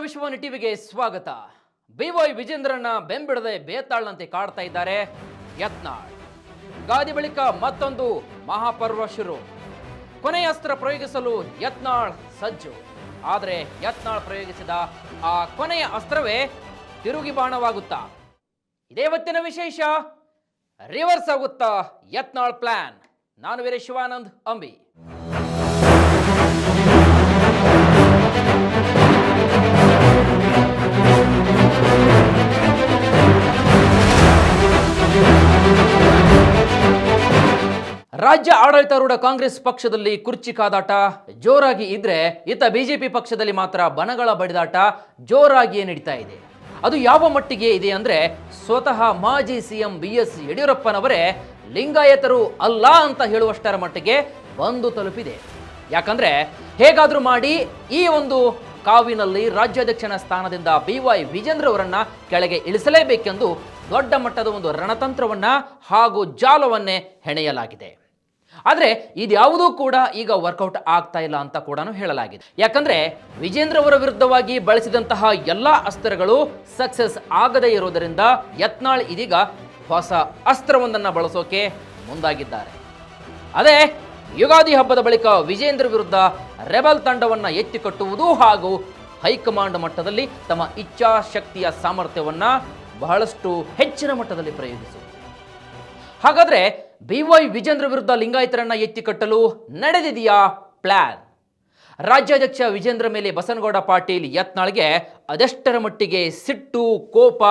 ವಿಶ್ವವಾಣಿ ಟಿವಿಗೆ ಸ್ವಾಗತ. ಬಿವೈ ವಿಜೇಂದ್ರನ ಬೆಂಬಿಡದೆ ಬೇತಾಳ್ನಂತೆ ಕಾಡ್ತಾ ಇದ್ದಾರೆ ಯತ್ನಾಳ್. ಗಾದಿ ಬಳಿಕ ಮತ್ತೊಂದು ಮಹಾಪರ್ವ ಶುರು. ಕೊನೆಯ ಅಸ್ತ್ರ ಪ್ರಯೋಗಿಸಲು ಯತ್ನಾಳ್ ಸಜ್ಜು. ಆದರೆ ಯತ್ನಾಳ್ ಪ್ರಯೋಗಿಸಿದ ಆ ಕೊನೆಯ ಅಸ್ತ್ರವೇ ತಿರುಗಿ ಬಾಣವಾಗುತ್ತಾ? ಇದೇ ಇವತ್ತಿನ ವಿಶೇಷ. ರಿವರ್ಸ್ ಆಗುತ್ತಾ ಯತ್ನಾಳ್ ಪ್ಲಾನ್? ನಾನು ವೀರೇಶ್ ಶಿವಾನಂದ್ ಅಂಬಿ. ರಾಜ್ಯ ಆಡಳಿತಾರೂಢ ಕಾಂಗ್ರೆಸ್ ಪಕ್ಷದಲ್ಲಿ ಕುರ್ಚಿ ಕಾದಾಟ ಜೋರಾಗಿ ಇದ್ರೆ, ಇತ್ತ ಬಿಜೆಪಿ ಪಕ್ಷದಲ್ಲಿ ಮಾತ್ರ ಬಣಗಳ ಬಡಿದಾಟ ಜೋರಾಗಿಯೇ ನಡೀತಾ ಇದೆ. ಅದು ಯಾವ ಮಟ್ಟಿಗೆ ಇದೆ ಅಂದ್ರೆ, ಸ್ವತಃ ಮಾಜಿ ಸಿಎಂ BS ಯಡಿಯೂರಪ್ಪನವರೇ ಲಿಂಗಾಯತರು ಅಲ್ಲ ಅಂತ ಹೇಳುವಷ್ಟರ ಮಟ್ಟಿಗೆ ಬಂದು ತಲುಪಿದೆ. ಯಾಕಂದ್ರೆ ಹೇಗಾದ್ರೂ ಮಾಡಿ ಈ ಒಂದು ಕಾವಿನಲ್ಲಿ ರಾಜ್ಯಾಧ್ಯಕ್ಷನ ಸ್ಥಾನದಿಂದ BY ವಿಜೇಂದ್ರ ಅವರನ್ನ ಕೆಳಗೆ ಇಳಿಸಲೇಬೇಕೆಂದು ದೊಡ್ಡ ಮಟ್ಟದ ಒಂದು ರಣತಂತ್ರವನ್ನ ಹಾಗೂ ಜಾಲವನ್ನೇ ಹೆಣೆಯಲಾಗಿದೆ. ಆದರೆ ಇದ್ಯಾವುದೂ ಕೂಡ ಈಗ ವರ್ಕೌಟ್ ಆಗ್ತಾ ಇಲ್ಲ ಅಂತ ಕೂಡ ಹೇಳಲಾಗಿದೆ. ಯಾಕಂದ್ರೆ ವಿಜೇಂದ್ರ ಅವರ ವಿರುದ್ಧವಾಗಿ ಬಳಸಿದಂತಹ ಎಲ್ಲಾ ಅಸ್ತ್ರಗಳು ಸಕ್ಸಸ್ ಆಗದೇ ಇರುವುದರಿಂದ ಯತ್ನಾಳ್ ಇದೀಗ ಹೊಸ ಅಸ್ತ್ರವೊಂದನ್ನು ಬಳಸೋಕೆ ಮುಂದಾಗಿದ್ದಾರೆ. ಅದೇ ಯುಗಾದಿ ಹಬ್ಬದ ಬಳಿಕ ವಿಜೇಂದ್ರ ವಿರುದ್ಧ ರೆಬಲ್ ತಂಡವನ್ನ ಎತ್ತಿಕಟ್ಟುವುದು ಹಾಗೂ ಹೈಕಮಾಂಡ್ ಮಟ್ಟದಲ್ಲಿ ತಮ್ಮ ಇಚ್ಛಾಶಕ್ತಿಯ ಸಾಮರ್ಥ್ಯವನ್ನ ಬಹಳಷ್ಟು ಹೆಚ್ಚಿನ ಮಟ್ಟದಲ್ಲಿ ಪ್ರಯೋಗಿಸುವುದು. ಹಾಗಾದ್ರೆ BY ವಿಜೇಂದ್ರ ವಿರುದ್ಧ ಲಿಂಗಾಯತರನ್ನ ಎತ್ತಿಕಟ್ಟಲು ನಡೆದಿದೆಯಾ ಪ್ಲಾನ್? ರಾಜ್ಯಾಧ್ಯಕ್ಷ ವಿಜೇಂದ್ರ ಮೇಲೆ ಬಸನಗೌಡ ಪಾಟೀಲ್ ಯತ್ನಾಳ್ಗೆ ಅದೆಷ್ಟರ ಮಟ್ಟಿಗೆ ಸಿಟ್ಟು, ಕೋಪ,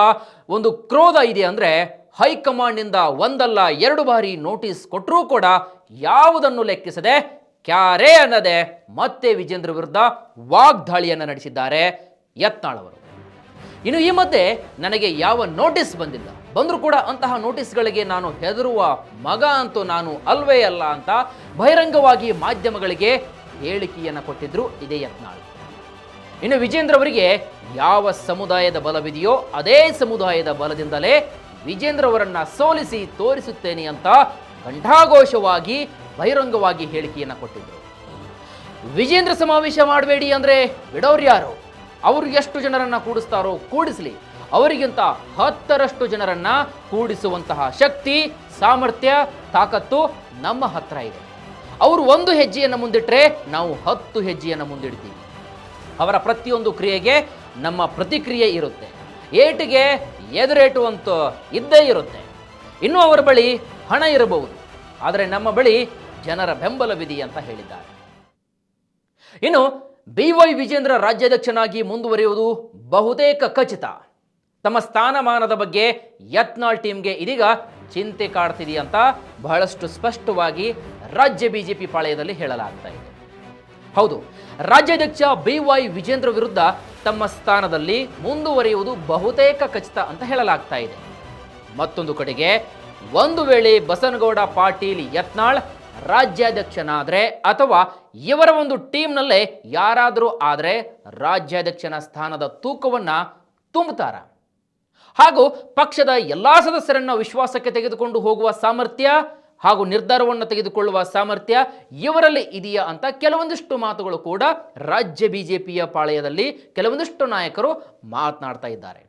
ಒಂದು ಕ್ರೋಧ ಇದೆ ಅಂದ್ರೆ, ಹೈಕಮಾಂಡ್ನಿಂದ ಒಂದಲ್ಲ ಎರಡು ಬಾರಿ ನೋಟಿಸ್ ಕೊಟ್ಟರೂ ಕೂಡ ಯಾವುದನ್ನು ಲೆಕ್ಕಿಸದೆ ಕ್ಯಾರೇ ಅನ್ನದೆ ಮತ್ತೆ ವಿಜೇಂದ್ರ ವಿರುದ್ಧ ವಾಗ್ದಾಳಿಯನ್ನು ನಡೆಸಿದ್ದಾರೆ ಯತ್ನಾಳ್ ಅವರು. ಇನ್ನು ಈ ಮಧ್ಯೆ ನನಗೆ ಯಾವ ನೋಟಿಸ್ ಬಂದಿಲ್ಲ, ಬಂದರೂ ಕೂಡ ಅಂತಹ ನೋಟಿಸ್ಗಳಿಗೆ ನಾನು ಹೆದರುವ ಮಗ ಅಂತೂ ನಾನು ಅಲ್ವೇ ಅಲ್ಲ ಅಂತ ಬಹಿರಂಗವಾಗಿ ಮಾಧ್ಯಮಗಳಿಗೆ ಹೇಳಿಕೆಯನ್ನು ಕೊಟ್ಟಿದ್ರು ಇದೇ ಯತ್ನಾಳ್. ಇನ್ನು ವಿಜೇಂದ್ರ ಅವರಿಗೆ ಯಾವ ಸಮುದಾಯದ ಬಲವಿದೆಯೋ ಅದೇ ಸಮುದಾಯದ ಬಲದಿಂದಲೇ ವಿಜೇಂದ್ರ ಅವರನ್ನ ಸೋಲಿಸಿ ತೋರಿಸುತ್ತೇನೆ ಅಂತ ಘಂಟಾಘೋಷವಾಗಿ ಬಹಿರಂಗವಾಗಿ ಹೇಳಿಕೆಯನ್ನು ಕೊಟ್ಟಿದ್ರು. ವಿಜೇಂದ್ರ ಸಮಾವೇಶ ಮಾಡಬೇಡಿ ಅಂದ್ರೆ ಬಿಡೋರ್ಯಾರು? ಅವರು ಎಷ್ಟು ಜನರನ್ನ ಕೂಡಿಸ್ತಾರೋ ಕೂಡಿಸ್ಲಿ, ಅವರಿಗಿಂತ 10ರಷ್ಟು ಜನರನ್ನ ಕೂಡಿಸುವಂತಹ ಶಕ್ತಿ, ಸಾಮರ್ಥ್ಯ, ತಾಕತ್ತು ನಮ್ಮ ಹತ್ರ ಇದೆ. ಅವರು ಒಂದು ಹೆಜ್ಜೆಯನ್ನು ಮುಂದಿಟ್ರೆ ನಾವು 10 ಹೆಜ್ಜೆಯನ್ನು ಮುಂದಿಡ್ತೀವಿ. ಅವರ ಪ್ರತಿಯೊಂದು ಕ್ರಿಯೆಗೆ ನಮ್ಮ ಪ್ರತಿಕ್ರಿಯೆ ಇರುತ್ತೆ. ಏಟಿಗೆ ಎದುರೇಟು ಅಂತ ಇದ್ದೇ ಇರುತ್ತೆ. ಇನ್ನು ಅವರ ಬಳಿ ಹಣ ಇರಬಹುದು, ಆದರೆ ನಮ್ಮ ಬಳಿ ಜನರ ಬೆಂಬಲವಿದೆ ಅಂತ ಹೇಳಿದ್ದಾರೆ. ಇನ್ನು BY ವಿಜೇಂದ್ರ ರಾಜ್ಯಾಧ್ಯಕ್ಷನಾಗಿ ಮುಂದುವರಿಯುವುದು ಬಹುತೇಕ ಖಚಿತ. ತಮ್ಮ ಸ್ಥಾನಮಾನದ ಬಗ್ಗೆ ಯತ್ನಾಳ್ ಟೀಮ್ಗೆ ಇದೀಗ ಚಿಂತೆ ಕಾಡ್ತಿದೆಯಂತ ಬಹಳಷ್ಟು ಸ್ಪಷ್ಟವಾಗಿ ರಾಜ್ಯ ಬಿಜೆಪಿ ಪಾಳೆಯದಲ್ಲಿ ಹೇಳಲಾಗ್ತಾ ಇದೆ. ಹೌದು, ರಾಜ್ಯಾಧ್ಯಕ್ಷ BY ವಿಜೇಂದ್ರ ವಿರುದ್ಧ ತಮ್ಮ ಸ್ಥಾನದಲ್ಲಿ ಮುಂದುವರಿಯುವುದು ಬಹುತೇಕ ಖಚಿತ ಅಂತ ಹೇಳಲಾಗ್ತಾ ಇದೆ. ಮತ್ತೊಂದು ಕಡೆಗೆ ಒಂದು ವೇಳೆ ಬಸನಗೌಡ ಪಾಟೀಲ್ ಯತ್ನಾಳ್ ರಾಜ್ಯಾಧ್ಯಕ್ಷನಾದ್ರೆ ಅಥವಾ ಇವರ ಒಂದು ಟೀಮ್ನಲ್ಲೇ ಯಾರಾದರೂ ಆದರೆ ರಾಜ್ಯಾಧ್ಯಕ್ಷನ ಸ್ಥಾನದ ತೂಕವನ್ನ ತುಂಬುತ್ತಾರ ಹಾಗೂ ಪಕ್ಷದ ಎಲ್ಲಾ ಸದಸ್ಯರನ್ನ ವಿಶ್ವಾಸಕ್ಕೆ ತೆಗೆದುಕೊಂಡು ಹೋಗುವ ಸಾಮರ್ಥ್ಯ ಹಾಗೂ ನಿರ್ಧಾರವನ್ನು ತೆಗೆದುಕೊಳ್ಳುವ ಸಾಮರ್ಥ್ಯ ಇವರಲ್ಲಿ ಇದೆಯಾ ಅಂತ ಕೆಲವೊಂದಿಷ್ಟು ಮಾತುಗಳು ಕೂಡ ರಾಜ್ಯ ಬಿಜೆಪಿಯ ಪಾಳೆಯದಲ್ಲಿ ಕೆಲವೊಂದಿಷ್ಟು ನಾಯಕರು ಮಾತನಾಡ್ತಾ ಇದ್ದಾರೆ.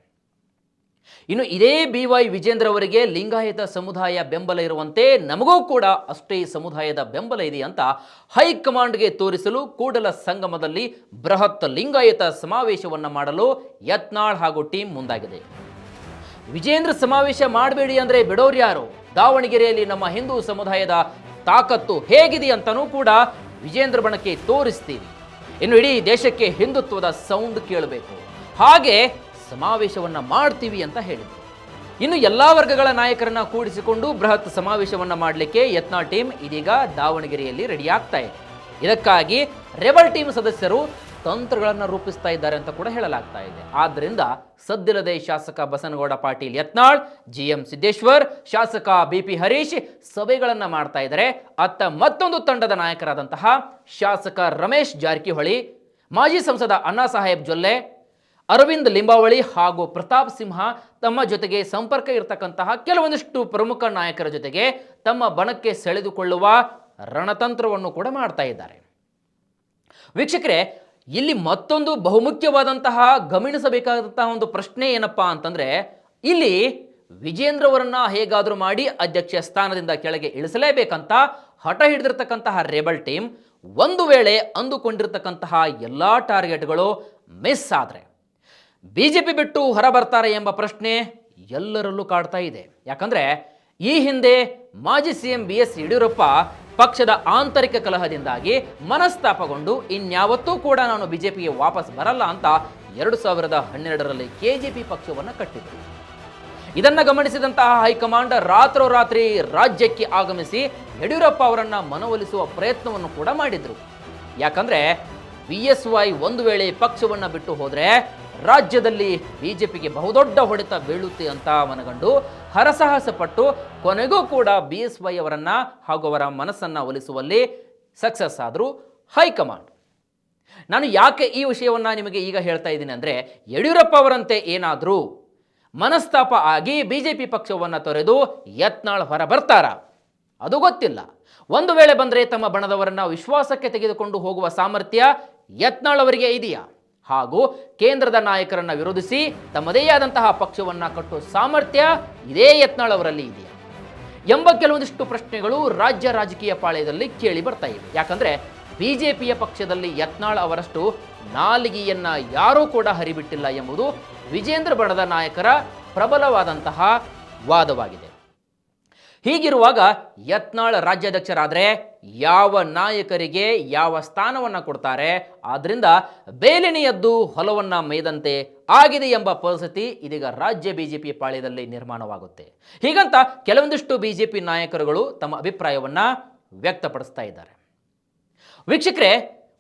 ಇನ್ನು ಇದೇ BY ವಿಜೇಂದ್ರ ಅವರಿಗೆ ಲಿಂಗಾಯತ ಸಮುದಾಯ ಬೆಂಬಲ ಇರುವಂತೆ ನಮಗೂ ಕೂಡ ಅಷ್ಟೇ ಸಮುದಾಯದ ಬೆಂಬಲ ಇದೆ ಅಂತ ಹೈಕಮಾಂಡ್ಗೆ ತೋರಿಸಲು ಕೂಡಲ ಸಂಗಮದಲ್ಲಿ ಬೃಹತ್ ಲಿಂಗಾಯತ ಸಮಾವೇಶವನ್ನು ಮಾಡಲು ಯತ್ನಾಳ್ ಹಾಗೂ ಟೀಮ್ ಮುಂದಾಗಿದೆ. ವಿಜೇಂದ್ರ ಸಮಾವೇಶ ಮಾಡಬೇಡಿ ಅಂದ್ರೆ ಬಿಡೋರ್ಯಾರು? ದಾವಣಗೆರೆಯಲ್ಲಿ ನಮ್ಮ ಹಿಂದೂ ಸಮುದಾಯದ ತಾಕತ್ತು ಹೇಗಿದೆ ಅಂತನೂ ಕೂಡ ವಿಜೇಂದ್ರ ಬಣಕ್ಕೆ ತೋರಿಸ್ತೀವಿ. ಇನ್ನು ಇಡೀ ದೇಶಕ್ಕೆ ಹಿಂದುತ್ವದ ಸೌಂಡ್ ಕೇಳಬೇಕು, ಹಾಗೆ ಸಮಾವೇಶವನ್ನ ಮಾಡ್ತೀವಿ ಅಂತ ಹೇಳಿದರು. ಇನ್ನು ಎಲ್ಲಾ ವರ್ಗಗಳ ನಾಯಕರನ್ನ ಕೂಡಿಸಿಕೊಂಡು ಬೃಹತ್ ಸಮಾವೇಶವನ್ನ ಮಾಡಲಿಕ್ಕೆ ಯತ್ನಾಳ್ ಟೀಮ್ ಇದೀಗ ದಾವಣಗೆರೆಯಲ್ಲಿ ರೆಡಿ ಆಗ್ತಾ ಇದೆ. ಇದಕ್ಕಾಗಿ ರೆಬಲ್ ಟೀಮ್ ಸದಸ್ಯರು ತಂತ್ರಗಳನ್ನು ರೂಪಿಸ್ತಾ ಇದ್ದಾರೆ ಅಂತ ಕೂಡ ಹೇಳಲಾಗ್ತಾ ಇದೆ. ಆದ್ದರಿಂದ ಸದ್ದಿಲ್ಲದೆ ಶಾಸಕ ಬಸನಗೌಡ ಪಾಟೀಲ್ ಯತ್ನಾಳ್, GM ಸಿದ್ದೇಶ್ವರ್, ಶಾಸಕ BP ಹರೀಶ್ ಸಭೆಗಳನ್ನ ಮಾಡ್ತಾ ಇದ್ದಾರೆ. ಅತ್ತ ಮತ್ತೊಂದು ತಂಡದ ನಾಯಕರಾದಂತಹ ಶಾಸಕ ರಮೇಶ್ ಜಾರಕಿಹೊಳಿ, ಮಾಜಿ ಸಂಸದ ಅಣ್ಣಾ ಸಾಹೇಬ್ ಜೊಲ್ಲೆ, ಅರವಿಂದ್ ಲಿಂಬಾವಳಿ ಹಾಗೂ ಪ್ರತಾಪ್ ಸಿಂಹ ತಮ್ಮ ಜೊತೆಗೆ ಸಂಪರ್ಕ ಇರತಕ್ಕಂತಹ ಕೆಲವೊಂದಿಷ್ಟು ಪ್ರಮುಖ ನಾಯಕರ ಜೊತೆಗೆ ತಮ್ಮ ಬಣಕ್ಕೆ ಸೆಳೆದುಕೊಳ್ಳುವ ರಣತಂತ್ರವನ್ನು ಕೂಡ ಮಾಡ್ತಾ ಇದ್ದಾರೆ. ವೀಕ್ಷಕರೇ, ಇಲ್ಲಿ ಮತ್ತೊಂದು ಬಹುಮುಖ್ಯವಾದಂತಹ ಗಮನಿಸಬೇಕಾದಂತಹ ಒಂದು ಪ್ರಶ್ನೆ ಏನಪ್ಪಾ ಅಂತಂದ್ರೆ, ಇಲ್ಲಿ ವಿಜೇಂದ್ರ ಅವರನ್ನ ಹೇಗಾದರೂ ಮಾಡಿ ಅಧ್ಯಕ್ಷ ಸ್ಥಾನದಿಂದ ಕೆಳಗೆ ಇಳಿಸಲೇಬೇಕಂತ ಹಠ ಹಿಡಿದಿರ್ತಕ್ಕಂತಹ ರೆಬಲ್ ಟೀಮ್ ಒಂದು ವೇಳೆ ಅಂದುಕೊಂಡಿರ್ತಕ್ಕಂತಹ ಎಲ್ಲ ಟಾರ್ಗೆಟ್ಗಳು ಮಿಸ್ ಆದರೆ ಬಿಜೆಪಿ ಬಿಟ್ಟು ಹೊರ ಬರ್ತಾರೆ ಎಂಬ ಪ್ರಶ್ನೆ ಎಲ್ಲರಲ್ಲೂ ಕಾಡ್ತಾ ಇದೆ. ಯಾಕಂದ್ರೆ ಈ ಹಿಂದೆ ಮಾಜಿ ಸಿಎಂ BS ಯಡಿಯೂರಪ್ಪ ಪಕ್ಷದ ಆಂತರಿಕ ಕಲಹದಿಂದಾಗಿ ಮನಸ್ತಾಪಗೊಂಡು ಇನ್ಯಾವತ್ತೂ ಕೂಡ ನಾನು ಬಿಜೆಪಿಗೆ ವಾಪಸ್ ಬರಲ್ಲ ಅಂತ 2012ರಲ್ಲಿ KJP ಪಕ್ಷವನ್ನು ಕಟ್ಟಿದರು. ಇದನ್ನು ಗಮನಿಸಿದಂತಹ ಹೈಕಮಾಂಡ್ ರಾತ್ರೋರಾತ್ರಿ ರಾಜ್ಯಕ್ಕೆ ಆಗಮಿಸಿ ಯಡಿಯೂರಪ್ಪ ಅವರನ್ನ ಮನವೊಲಿಸುವ ಪ್ರಯತ್ನವನ್ನು ಕೂಡ ಮಾಡಿದ್ರು. ಯಾಕಂದ್ರೆ BSY ಒಂದು ವೇಳೆ ಪಕ್ಷವನ್ನು ಬಿಟ್ಟು ಹೋದ್ರೆ ರಾಜ್ಯದಲ್ಲಿ ಬಿಜೆಪಿಗೆ ಬಹುದೊಡ್ಡ ಹೊಡೆತ ಬೀಳುತ್ತೆ ಅಂತ ಮನಗಂಡು ಹರಸಾಹಸ ಪಟ್ಟು ಕೊನೆಗೂ ಕೂಡ BSY ಅವರನ್ನ ಹಾಗೂ ಅವರ ಮನಸ್ಸನ್ನ ಒಲಿಸುವಲ್ಲಿ ಸಕ್ಸಸ್ ಆದರು ಹೈಕಮಾಂಡ್. ನಾನು ಯಾಕೆ ಈ ವಿಷಯವನ್ನ ನಿಮಗೆ ಈಗ ಹೇಳ್ತಾ ಇದ್ದೀನಿ ಅಂದ್ರೆ, ಯಡಿಯೂರಪ್ಪ ಅವರಂತೆ ಏನಾದರೂ ಮನಸ್ತಾಪ ಆಗಿ ಬಿಜೆಪಿ ಪಕ್ಷವನ್ನು ತೊರೆದು ಯತ್ನಾಳ್ ಹೊರ ಬರ್ತಾರಾ ಅದು ಗೊತ್ತಿಲ್ಲ. ಒಂದು ವೇಳೆ ಬಂದರೆ ತಮ್ಮ ಬಣದವರನ್ನ ವಿಶ್ವಾಸಕ್ಕೆ ತೆಗೆದುಕೊಂಡು ಹೋಗುವ ಸಾಮರ್ಥ್ಯ ಯತ್ನಾಳ್ ಅವರಿಗೆ ಇದೆಯಾ, ಹಾಗೂ ಕೇಂದ್ರದ ನಾಯಕರನ್ನ ವಿರೋಧಿಸಿ ತಮ್ಮದೇ ಆದಂತಹ ಪಕ್ಷವನ್ನ ಕಟ್ಟುವ ಸಾಮರ್ಥ್ಯ ಇದೇ ಯತ್ನಾಳ್ ಅವರಲ್ಲಿ ಇದೆಯಾ ಎಂಬ ಕೆಲವೊಂದಿಷ್ಟು ಪ್ರಶ್ನೆಗಳು ರಾಜ್ಯ ರಾಜಕೀಯ ಪಾಳ್ಯದಲ್ಲಿ ಕೇಳಿ ಬರ್ತಾ ಇವೆ. ಯಾಕಂದ್ರೆ ಬಿಜೆಪಿಯ ಪಕ್ಷದಲ್ಲಿ ಯತ್ನಾಳ್ ಅವರಷ್ಟು ನಾಲಿಗೆಯನ್ನ ಯಾರೂ ಕೂಡ ಹರಿಬಿಟ್ಟಿಲ್ಲ ಎಂಬುದು ವಿಜೇಂದ್ರ ಬಣದ ನಾಯಕರ ಪ್ರಬಲವಾದಂತಹ ವಾದವಾಗಿದೆ. ಹೀಗಿರುವಾಗ ಯತ್ನಾಳ್ ರಾಜ್ಯಾಧ್ಯಕ್ಷರಾದರೆ ಯಾವ ನಾಯಕರಿಗೆ ಯಾವ ಸ್ಥಾನವನ್ನು ಕೊಡ್ತಾರೆ, ಆದ್ರಿಂದ ಬೇಲಿನಿಯದ್ದು ಹೊಲವನ್ನ ಮೇಯ್ದಂತೆ ಆಗಿದೆ ಎಂಬ ಪರಿಸ್ಥಿತಿ ಇದೀಗ ರಾಜ್ಯ ಬಿಜೆಪಿ ಪಾಳ್ಯದಲ್ಲಿ ನಿರ್ಮಾಣವಾಗುತ್ತೆ. ಹೀಗಂತ ಕೆಲವೊಂದಿಷ್ಟು ಬಿಜೆಪಿ ನಾಯಕರುಗಳು ತಮ್ಮ ಅಭಿಪ್ರಾಯವನ್ನ ವ್ಯಕ್ತಪಡಿಸ್ತಾ ಇದ್ದಾರೆ. ವೀಕ್ಷಕರೇ,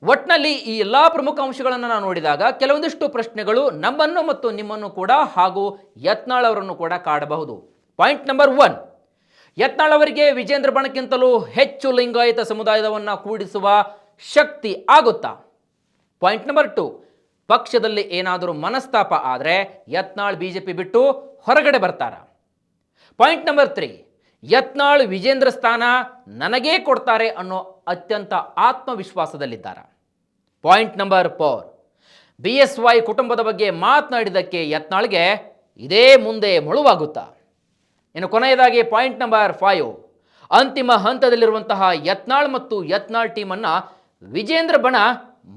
ಒಟ್ನಲ್ಲಿ ಈ ಎಲ್ಲ ಪ್ರಮುಖ ಅಂಶಗಳನ್ನು ನಾವು ನೋಡಿದಾಗ ಕೆಲವೊಂದಿಷ್ಟು ಪ್ರಶ್ನೆಗಳು ನಮ್ಮನ್ನು ಮತ್ತು ನಿಮ್ಮನ್ನು ಕೂಡ ಹಾಗೂ ಯತ್ನಾಳ್ ಅವರನ್ನು ಕೂಡ ಕಾಡಬಹುದು. ಪಾಯಿಂಟ್ ನಂಬರ್ 1, ಯತ್ನಾಳ್ ಅವರಿಗೆ ವಿಜೇಂದ್ರ ಬಣಕ್ಕಿಂತಲೂ ಹೆಚ್ಚು ಲಿಂಗಾಯತ ಸಮುದಾಯದವನ್ನ ಕೂಡಿಸುವ ಶಕ್ತಿ ಆಗುತ್ತಾ? ಪಾಯಿಂಟ್ ನಂಬರ್ 2, ಪಕ್ಷದಲ್ಲಿ ಏನಾದರೂ ಮನಸ್ತಾಪ ಆದರೆ ಯತ್ನಾಳ್ ಬಿಜೆಪಿ ಬಿಟ್ಟು ಹೊರಗಡೆ ಬರ್ತಾರ? ಪಾಯಿಂಟ್ ನಂಬರ್ 3, ಯತ್ನಾಳ್ ವಿಜೇಂದ್ರ ಸ್ಥಾನ ನನಗೇ ಕೊಡ್ತಾರೆ ಅನ್ನೋ ಅತ್ಯಂತ ಆತ್ಮವಿಶ್ವಾಸದಲ್ಲಿದ್ದಾರೆ. ಪಾಯಿಂಟ್ ನಂಬರ್ 4, BSY ಕುಟುಂಬದ ಬಗ್ಗೆ ಮಾತನಾಡಿದ್ದಕ್ಕೆ ಯತ್ನಾಳ್ಗೆ ಇದೇ ಮುಂದೆ ಮುಳುವಾಗುತ್ತಾ? ಇನ್ನು ಕೊನೆಯದಾಗಿ ಪಾಯಿಂಟ್ ನಂಬರ್ 5, ಅಂತಿಮ ಹಂತದಲ್ಲಿರುವಂತಹ ಯತ್ನಾಳ್ ಮತ್ತು ಯತ್ನಾಳ್ ಟೀಮನ್ನ ವಿಜೇಂದ್ರ ಬಣ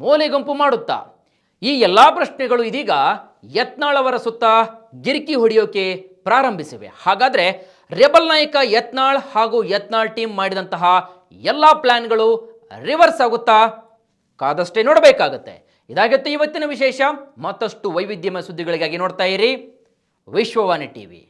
ಮೂಲೆಗುಂಪು ಮಾಡುತ್ತಾ? ಈ ಎಲ್ಲ ಪ್ರಶ್ನೆಗಳು ಇದೀಗ ಯತ್ನಾಳ್ ಅವರ ಸುತ್ತ ಗಿರಿಕಿ ಹೊಡೆಯೋಕೆ ಪ್ರಾರಂಭಿಸಿವೆ. ಹಾಗಾದ್ರೆ ರೆಬಲ್ ನಾಯಕ ಯತ್ನಾಳ್ ಹಾಗೂ ಯತ್ನಾಳ್ ಟೀಮ್ ಮಾಡಿದಂತಹ ಎಲ್ಲ ಪ್ಲಾನ್ಗಳು ರಿವರ್ಸ್ ಆಗುತ್ತಾ? ಕಾದಷ್ಟೇ ನೋಡಬೇಕಾಗತ್ತೆ. ಇದಾಗುತ್ತೆ ಇವತ್ತಿನ ವಿಶೇಷ. ಮತ್ತಷ್ಟು ವೈವಿಧ್ಯಮಯ ಸುದ್ದಿಗಳಿಗಾಗಿ ನೋಡ್ತಾ ಇರಿ ವಿಶ್ವವಾಣಿ ಟಿವಿ.